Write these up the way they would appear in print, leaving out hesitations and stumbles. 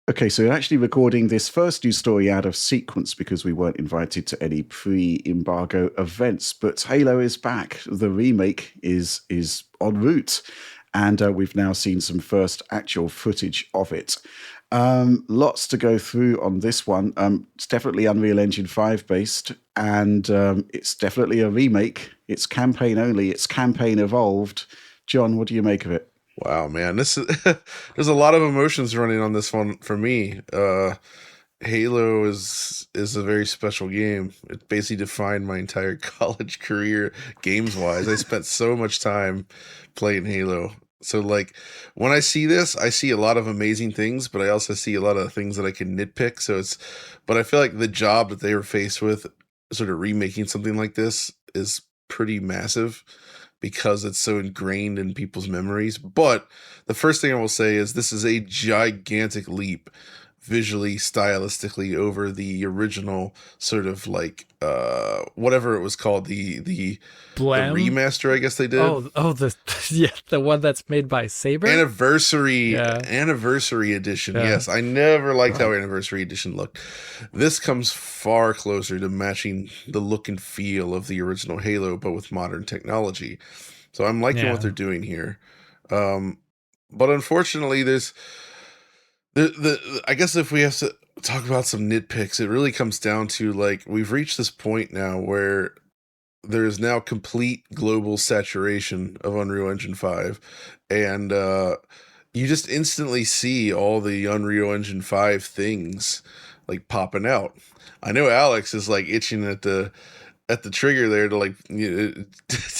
Okay, so we're actually recording this first news story out of sequence because we weren't invited to any pre-embargo events. But Halo is back. The remake is en route, and we've now seen some first actual footage of it. Lots to go through on this one. It's definitely Unreal Engine 5 based, and it's definitely a remake. It's campaign only. It's campaign evolved. John, what do you make of it? Wow, man, this is there's a lot of emotions running on this one for me. Halo is a very special game. It basically defined my entire college career games wise. I spent so much time playing Halo. So like when I see this, I see a lot of amazing things, but I also see a lot of things that I can nitpick. But I feel like the job that they were faced with, sort of remaking something like this, is pretty massive because it's so ingrained in people's memories. But the first thing I will say is this is a gigantic leap visually, stylistically over the original sort of like whatever it was called, the Blam. remaster I guess they did. Oh, the yeah, the one that's made by Saber. Yeah, Anniversary edition. yeah, Yes, I never liked how Right. Anniversary edition looked. This comes far closer to matching the look and feel of the original Halo, but with modern technology. So I'm liking what yeah. they're doing here. Um, but unfortunately, there's the I guess if we have to talk about some nitpicks, it really comes down to like we've reached this point now where there is now complete global saturation of Unreal Engine 5, and you just instantly see all the Unreal Engine 5 things like popping out. I know Alex is like itching at the trigger there to like to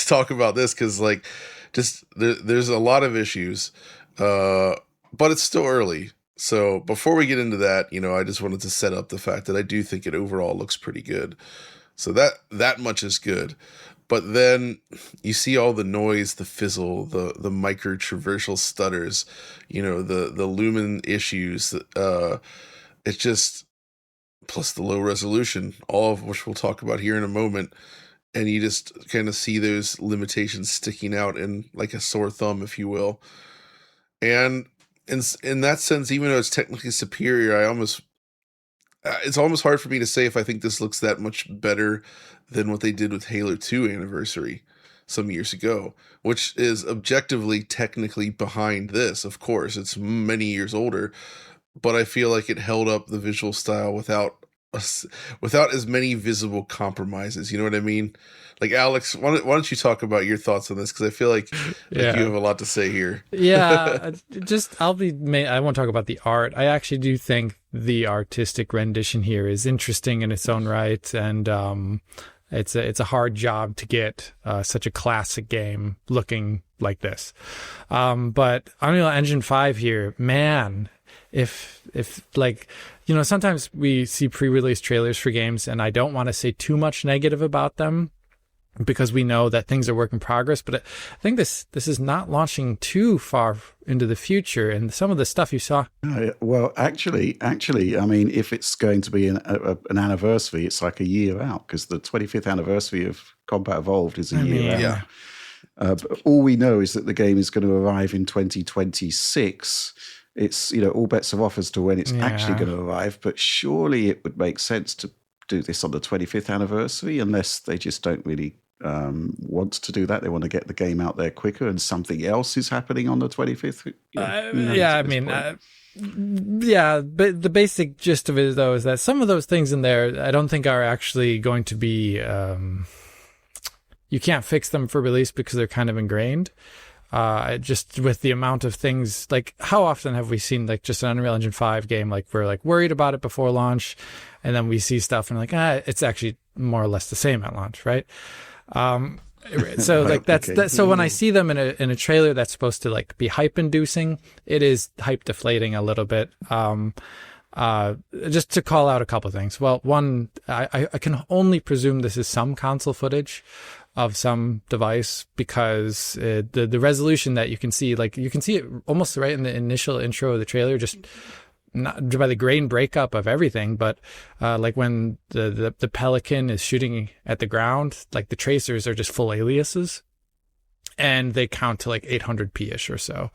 talk about this because like just there's a lot of issues, but it's still early. So before we get into that, I just wanted to set up the fact that I do think it overall looks pretty good. So that much is good. But then you see all the noise, the fizzle, the micro traversal stutters, the lumen issues. It's just plus the low resolution, all of which we'll talk about here in a moment. And you just kind of see those limitations sticking out in like a sore thumb, if you will. And in that sense, even though it's technically superior, it's almost hard for me to say if I think this looks that much better than what they did with Halo 2 Anniversary some years ago, which is objectively technically behind this. Of course, it's many years older, but I feel like it held up the visual style without as many visible compromises. You know what I mean? Like Alex, why don't you talk about your thoughts on this? Because I feel like you Yeah. have a lot to say here. Yeah, just I won't talk about the art. I actually do think the artistic rendition here is interesting in its own right, and it's a hard job to get such a classic game looking like this. But Unreal Engine 5 here, man, if like, sometimes we see pre-release trailers for games, and I don't want to say too much negative about them, because we know that things are work in progress. But I think this is not launching too far into the future, and some of the stuff you saw. Well, actually, I mean, if it's going to be an anniversary, it's like a year out because the 25th anniversary of Combat Evolved is a I year mean, out. Yeah. But all we know is that the game is going to arrive in 2026. It's, all bets are off as to when it's actually yeah. going to arrive, but surely it would make sense to do this on the 25th anniversary, unless they just don't really want to do that. They want to get the game out there quicker, and something else is happening on the 25th. Who knows Yeah, I at this mean, point? yeah, but the basic gist of it, though, is that some of those things in there, I don't think are actually going to be. You can't fix them for release because they're kind of ingrained. Just with the amount of things, like how often have we seen like just an Unreal Engine 5 game, like we're like worried about it before launch, and then we see stuff and like, it's actually more or less the same at launch, right? So like that's Okay. that. So when I see them in a trailer that's supposed to like be hype inducing, it is hype deflating a little bit. Just to call out a couple of things. Well, one, I can only presume this is some console footage of some device, because the resolution that you can see, like you can see it almost right in the initial intro of the trailer, just not by the grain breakup of everything, but like when the Pelican is shooting at the ground, like the tracers are just full aliases, and they count to like 800p ish or so.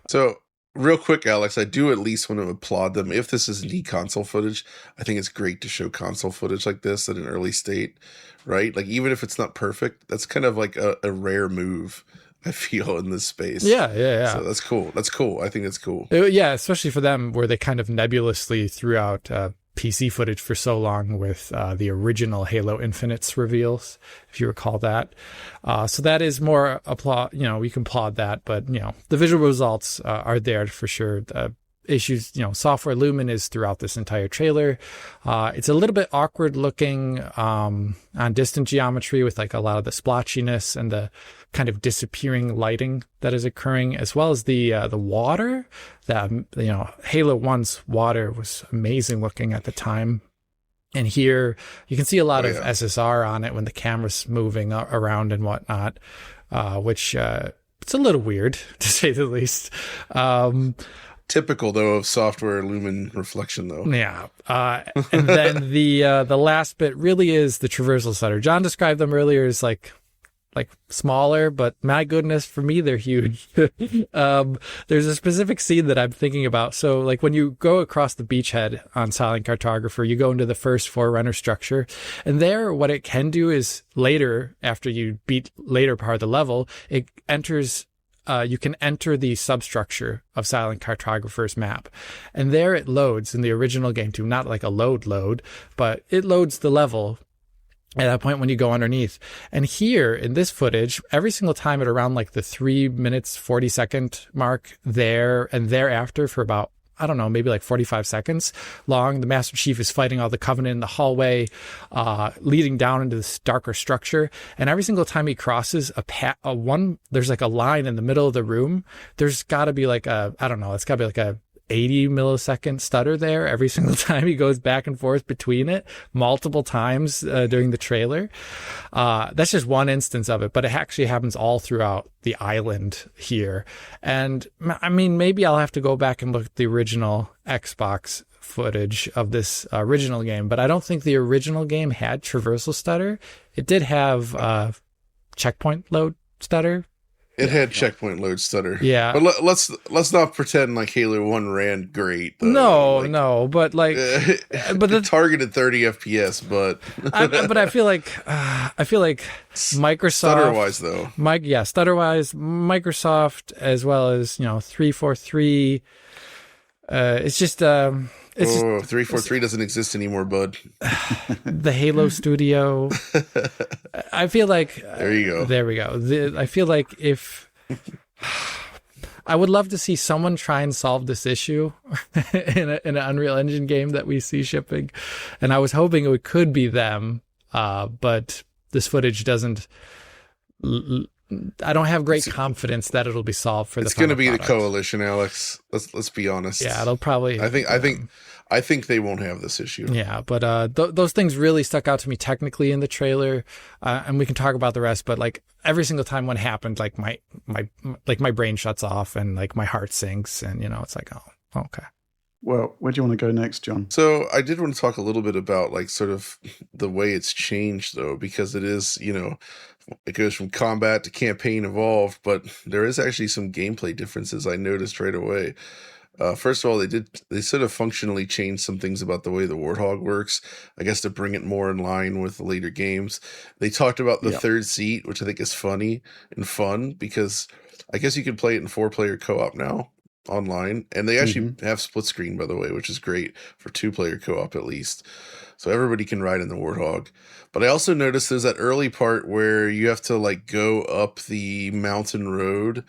So real quick, Alex, I do at least want to applaud them. If this is indeed console footage, I think it's great to show console footage like this at an early state, right? Like, even if it's not perfect, that's kind of like a rare move, I feel, in this space. Yeah, yeah, So yeah. that's cool. That's cool. I think that's cool. Yeah, especially for them, where they kind of nebulously threw out PC footage for so long with the original Halo Infinite's reveals, if you recall that. So that is more applaud. You know, we can applaud that, but you know, the visual results are there for sure. The issues, you know, software Lumen is throughout this entire trailer. It's a little bit awkward looking on distant geometry with like a lot of the splotchiness and the kind of disappearing lighting that is occurring, as well as the water. That, you know, Halo 1's water was amazing looking at the time. And here you can see a lot of SSR on it when the camera's moving around and whatnot, which it's a little weird to say the least. Typical, though, of software Lumen reflection, though. Yeah. And then the last bit really is the traversal stutter. John described them earlier as like smaller, but my goodness, for me, they're huge. There's a specific scene that I'm thinking about. So like when you go across the beachhead on Silent Cartographer, you go into the first Forerunner structure, and there what it can do is later, after you beat later part of the level, it enters you can enter the substructure of Silent Cartographer's map. And there it loads in the original game too, not like a load, but it loads the level at that point when you go underneath. And here in this footage, every single time at around like the 3 minutes, 40-second mark there and thereafter for about, I don't know, maybe like 45 seconds long, the Master Chief is fighting all the Covenant in the hallway, leading down into this darker structure. And every single time he crosses there's like a line in the middle of the room. There's got to be like it's got to be like a 80 millisecond stutter there every single time he goes back and forth between it multiple times during the trailer. That's just one instance of it, but it actually happens all throughout the island here. And I mean, maybe I'll have to go back and look at the original Xbox footage of this original game, but I don't think the original game had traversal stutter. It did have checkpoint load stutter. It had checkpoint load stutter. Yeah. But let's not pretend like Halo 1 ran great, though. No, but like but the targeted 30 FPS, but but I feel like Microsoft stutter-wise though. Stutter-wise, Microsoft as well as, you know, 343 it's just 343 doesn't exist anymore, bud. The Halo studio. I feel like there you go. There we go. I feel like if I would love to see someone try and solve this issue in an Unreal Engine game that we see shipping, and I was hoping it could be them, but this footage doesn't. I don't have great confidence that it'll be solved for the. It's going to be product. the coalition, Alex. Let's be honest. Yeah, it'll probably. I think they won't have this issue. Yeah, but those things really stuck out to me technically in the trailer, and we can talk about the rest. But like every single time one happened, like my brain shuts off and like my heart sinks, and you know it's like, oh, okay. Well, where do you want to go next, John? So I did want to talk a little bit about like sort of the way it's changed though, because it is, you know, it goes from combat to campaign evolved, but there is actually some gameplay differences I noticed right away. First of all, they sort of functionally changed some things about the way the Warthog works, I guess to bring it more in line with the later games. They talked about the third seat, which I think is funny and fun because I guess you can play it in 4-player co-op now online, and they actually have split screen, by the way, which is great for 2-player co-op at least. So everybody can ride in the Warthog. But I also noticed there's that early part where you have to like go up the mountain road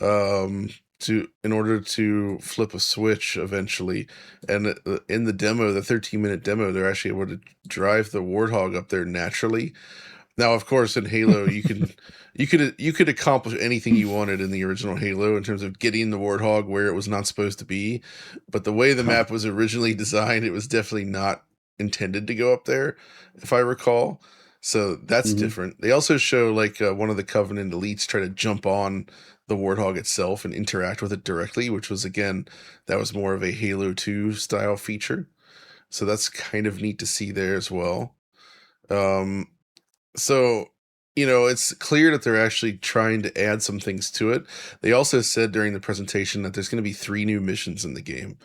in order to flip a switch eventually. And in the demo, the 13-minute demo, they're actually able to drive the Warthog up there naturally. Now, of course, in Halo, you could accomplish anything you wanted in the original Halo in terms of getting the Warthog where it was not supposed to be. But the way the map was originally designed, it was definitely not intended to go up there, if I recall. So that's different. They also show like one of the Covenant elites try to jump on the Warthog itself and interact with it directly, which was, again, that was more of a Halo 2 style feature. So that's kind of neat to see there as well. So it's clear that they're actually trying to add some things to it. They also said during the presentation that there's going to be 3 new missions in the game.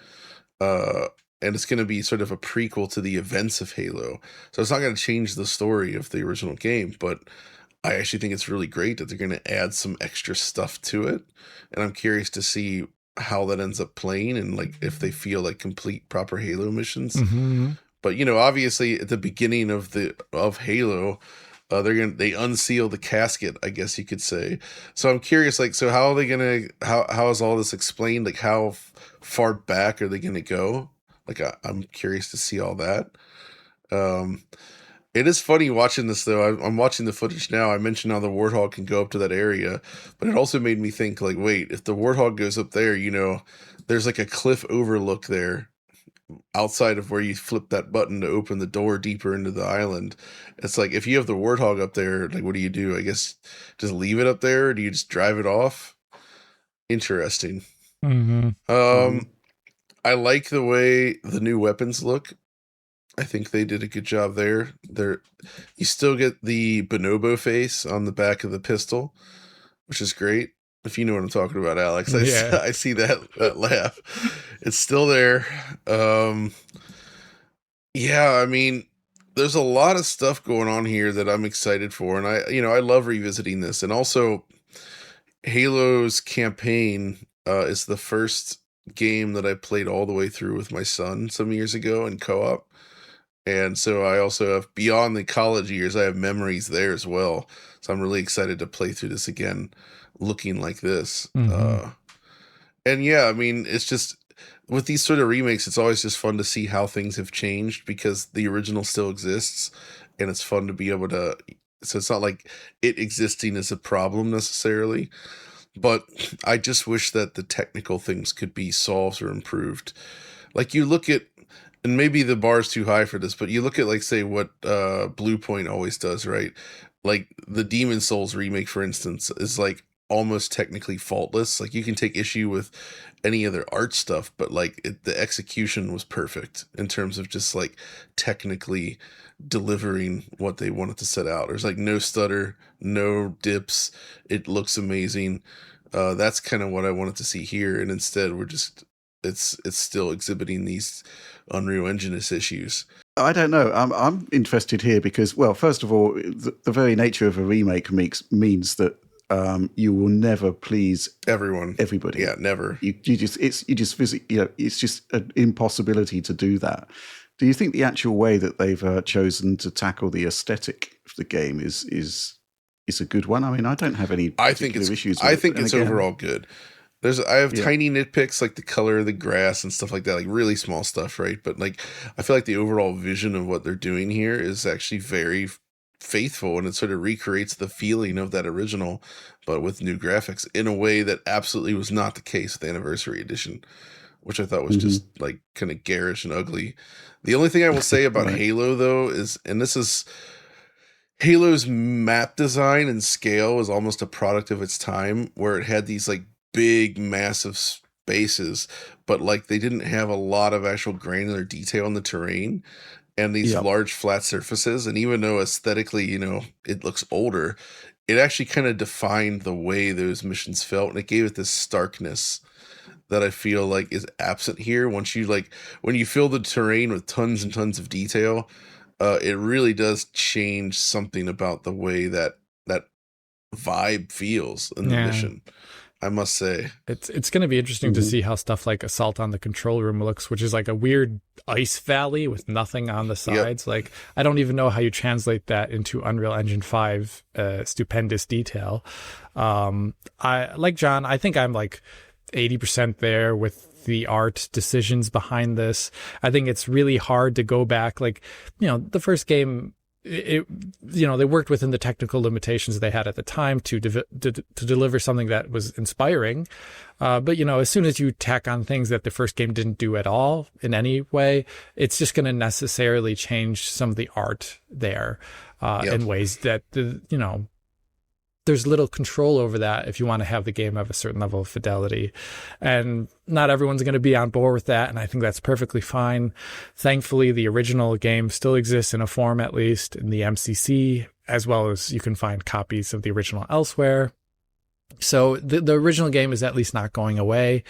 And it's going to be sort of a prequel to the events of Halo. So it's not going to change the story of the original game, but I actually think it's really great that they're going to add some extra stuff to it. And I'm curious to see how that ends up playing and like if they feel like complete proper Halo missions. Mm-hmm. But obviously at the beginning of Halo, they unseal the casket, I guess you could say. So I'm curious, like, so how are they gonna how is all this explained? Like, how far back are they gonna go? Like, I'm curious to see all that. It is funny watching this though. I'm watching the footage now. I mentioned how the Warthog can go up to that area, but it also made me think, like, wait, if the Warthog goes up there, there's like a cliff overlook there outside of where you flip that button to open the door deeper into the island. It's like, if you have the Warthog up there, like, what do you do? I guess just leave it up there, or do you just drive it off? Interesting. Mm-hmm. I like the way the new weapons look. I think they did a good job there. You still get the bonobo face on the back of the pistol, which is great. If you know what I'm talking about, Alex. I see that laugh. It's still there. Yeah, I mean, there's a lot of stuff going on here that I'm excited for, and I love revisiting this. And also, Halo's campaign is the first game that I played all the way through with my son some years ago in co-op. And so I also have, beyond the college years, I have memories there as well. So I'm really excited to play through this again, looking like this. Mm-hmm. And yeah, I mean, it's just, with these sort of remakes, it's always just fun to see how things have changed because the original still exists. And it's fun to be able to, so it's not like it existing is a problem necessarily. But I just wish that the technical things could be solved or improved. Like, you look at, and maybe the bar's too high for this, but you look at, like, say, what Blue Point always does, right? Like, the Demon Souls remake, for instance, is, like, almost technically faultless. Like, you can take issue with any other art stuff, but, like, the execution was perfect in terms of just, like, technically delivering what they wanted to set out. There's, like, no stutter, no dips. It looks amazing. That's kind of what I wanted to see here, and instead we're just, it's still exhibiting these Unreal Engine-ish issues. I don't know. I'm interested here because, well, first of all, the very nature of a remake means that you will never please everybody. Yeah, never. You just it's just an impossibility to do that. Do you think the actual way that they've chosen to tackle the aesthetic of the game is a good one? I mean, I don't have any particular issues with it. I think it's overall good. I have tiny nitpicks, like the color of the grass and stuff like that, like really small stuff, right? But, like, I feel like the overall vision of what they're doing here is actually very faithful, and it sort of recreates the feeling of that original, but with new graphics in a way that absolutely was not the case with the Anniversary Edition, which I thought was just, like, kind of garish and ugly. The only thing I will say about Right. Halo, though, is, and this is, Halo's map design and scale was almost a product of its time, where it had these, like, big, massive spaces, but, like, they didn't have a lot of actual granular detail in the terrain and these large flat surfaces. And even though aesthetically, it looks older, it actually kind of defined the way those missions felt, and it gave it this starkness that I feel like is absent here. When you fill the terrain with tons and tons of detail, it really does change something about the way that vibe feels in the mission, I must say. It's going to be interesting to see how stuff like Assault on the Control Room looks, which is like a weird ice valley with nothing on the sides. Yep. Like, I don't even know how you translate that into Unreal Engine 5 stupendous detail. Like John, I think I'm like 80% there with the art decisions behind this. I think it's really hard to go back. Like, the first game, they worked within the technical limitations they had at the time to deliver something that was inspiring. But as soon as you tack on things that the first game didn't do at all in any way, it's just going to necessarily change some of the art there in ways that, there's little control over that if you want to have the game have a certain level of fidelity. And not everyone's going to be on board with that, and I think that's perfectly fine. Thankfully, the original game still exists in a form, at least in the MCC as well as you can find copies of the original elsewhere. So the original game is at least not going away.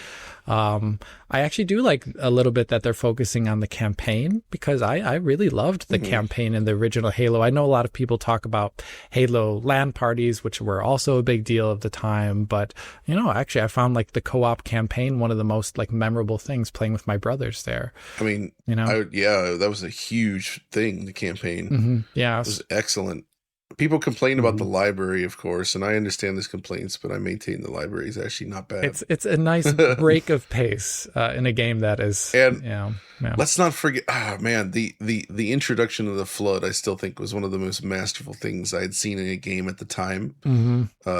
I actually do like a little bit that they're focusing on the campaign, because I really loved the campaign in the original Halo. I know a lot of people talk about Halo LAN parties, which were also a big deal of the time. But, actually I found like the co-op campaign one of the most like memorable things, playing with my brothers there. I mean, that was a huge thing, the campaign. Mm-hmm. Yeah. It was excellent. People complain about the library, of course, and I understand these complaints, but I maintain the library is actually not bad. It's a nice break of pace in a game that is. And yeah. Let's not forget, the introduction of the Flood, I still think was one of the most masterful things I had seen in a game at the time.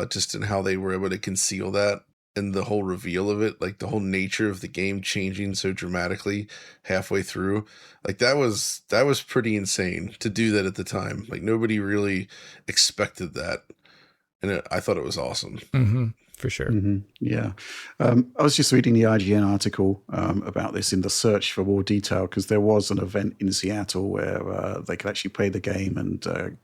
Just in how they were able to conceal that, and the whole reveal of it, like the whole nature of the game changing so dramatically halfway through. Like that was pretty insane to do that at the time. Like nobody really expected that. And I thought it was awesome. For sure. Yeah. I was just reading the IGN article about this in the search for more detail, because there was an event in Seattle where they could actually play the game and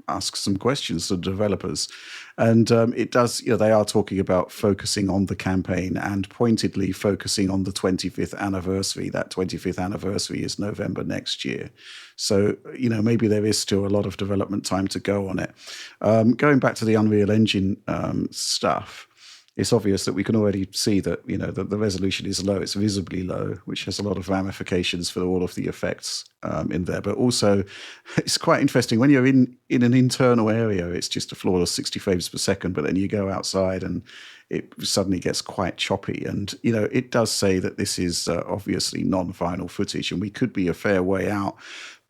ask some questions to developers. And it does, they are talking about focusing on the campaign and pointedly focusing on the 25th anniversary. That 25th anniversary is November next year. So, maybe there is still a lot of development time to go on it. Going back to the Unreal Engine stuff, it's obvious that we can already see that, the resolution is low. It's visibly low, which has a lot of ramifications for all of the effects in there. But also, it's quite interesting. When you're in an internal area, it's just a flawless 60 frames per second. But then you go outside and it suddenly gets quite choppy. And, it does say that this is obviously non-final footage, and we could be a fair way out.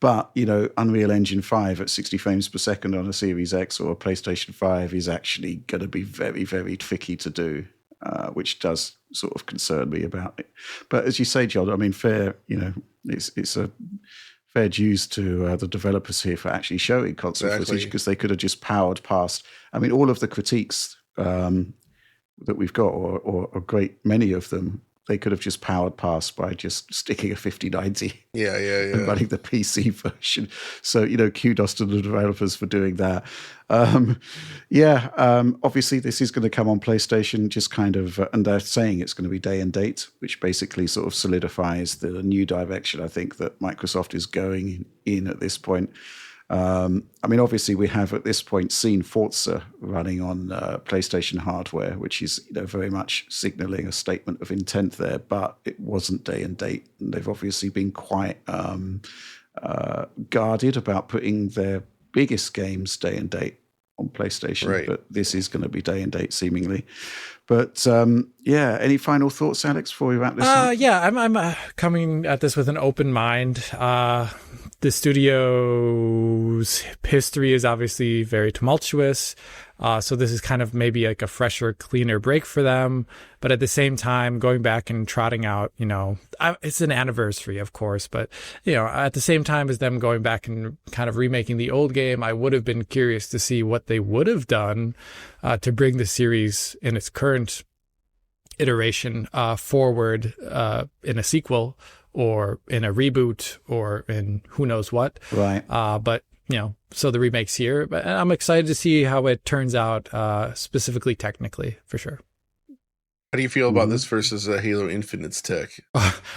But, Unreal Engine 5 at 60 frames per second on a Series X or a PlayStation 5 is actually going to be very, very tricky to do, which does sort of concern me about it. But as you say, John, I mean, it's a fair dues to the developers here for actually showing console footage, because they could have just powered past. I mean, all of the critiques that we've got, or a great many of them, they could have just powered past by just sticking a 5090 and running the PC version. So, kudos to the developers for doing that. Obviously this is going to come on PlayStation, just kind of, and they're saying it's going to be day and date, which basically sort of solidifies the new direction I think that Microsoft is going in at this point. Obviously we have at this point seen Forza running on PlayStation hardware, which is very much signaling a statement of intent there, but it wasn't day and date. And they've obviously been quite guarded about putting their biggest games day and date on PlayStation, right. But this is going to be day and date seemingly. But any final thoughts, Alex, before we wrap this up? Yeah, I'm coming at this with an open mind. The studio's history is obviously very tumultuous. So this is kind of maybe like a fresher, cleaner break for them. But at the same time, going back and trotting out, it's an anniversary, of course. But, at the same time as them going back and kind of remaking the old game, I would have been curious to see what they would have done to bring the series in its current iteration forward in a sequel, or in a reboot, or in who knows what. Right. But, so the remake's here. But I'm excited to see how it turns out, specifically technically, for sure. How do you feel about this versus Halo Infinite's tech?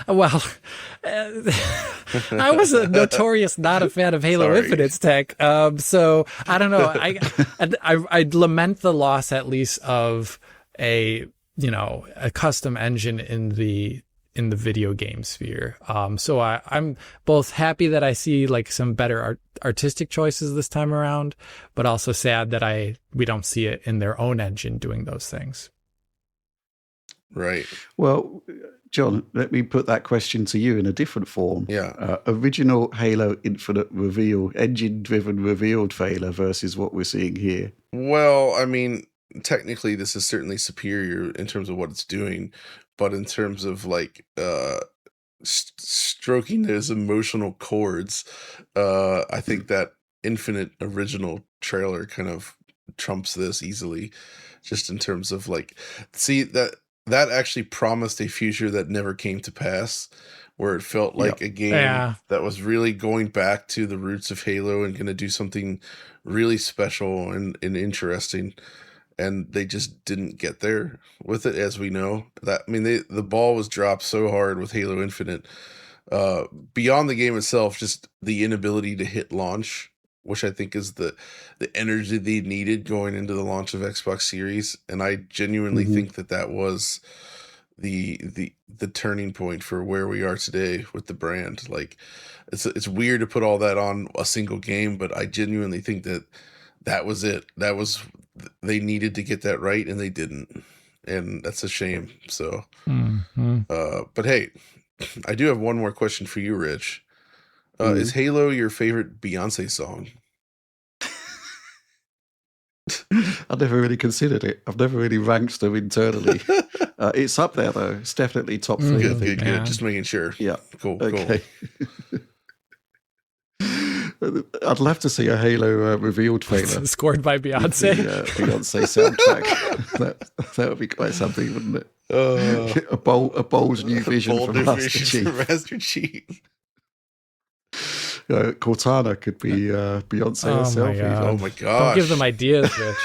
Well, I was a notorious not a fan of Halo Infinite's tech. So I don't know. I'd lament the loss, at least, of a custom engine in the video game sphere. So I'm both happy that I see like some better artistic choices this time around, but also sad that we don't see it in their own engine doing those things. Right. Well, John, let me put that question to you in a different form. Yeah. Original Halo Infinite reveal, engine-driven reveal trailer versus what we're seeing here. Well, I mean, technically this is certainly superior in terms of what it's doing, but in terms of like stroking those emotional chords, I think that Infinite original trailer kind of trumps this easily, just in terms of like, see that that actually promised a future that never came to pass, where it felt like a game that was really going back to the roots of Halo and going to do something really special and interesting. And they just didn't get there with it, as we know. That, I mean, the ball was dropped so hard with Halo Infinite. Beyond the game itself, just the inability to hit launch, which I think is the energy they needed going into the launch of Xbox Series. And I genuinely think that was the turning point for where we are today with the brand. Like, it's weird to put all that on a single game, but I genuinely think that was it. That was, they needed to get that right, and they didn't, and that's a shame. So, but hey, I do have one more question for you, Rich. Is Halo your favorite Beyonce song? I never really considered it. I've never really ranked them internally. It's up there though. It's definitely top 3. Good. Just making sure. Yeah. Cool. Okay. I'd love to see a Halo revealed trailer scored by Beyonce. The Beyonce soundtrack. that would be quite something, wouldn't it? A bold new vision from Master Chief. Cortana could be Beyonce herself. Oh my gosh! Don't give them ideas, Rich.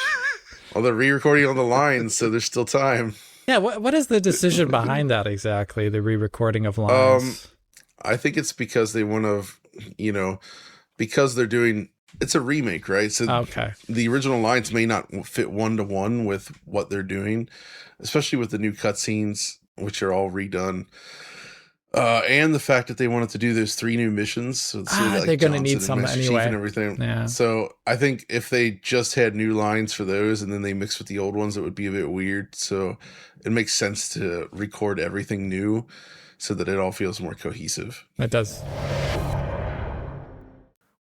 Well, they're re-recording on the lines, so there's still time. Yeah, what is the decision behind that exactly? The re-recording of lines. I think it's because they want to, because they're doing, it's a remake, right? So the original lines may not fit 1-to-1 with what they're doing, especially with the new cutscenes, which are all redone. And the fact that they wanted to do those 3 new missions. So they're going to need some anyway. And everything. Yeah. So I think if they just had new lines for those and then they mixed with the old ones, it would be a bit weird. So it makes sense to record everything new so that it all feels more cohesive. It does.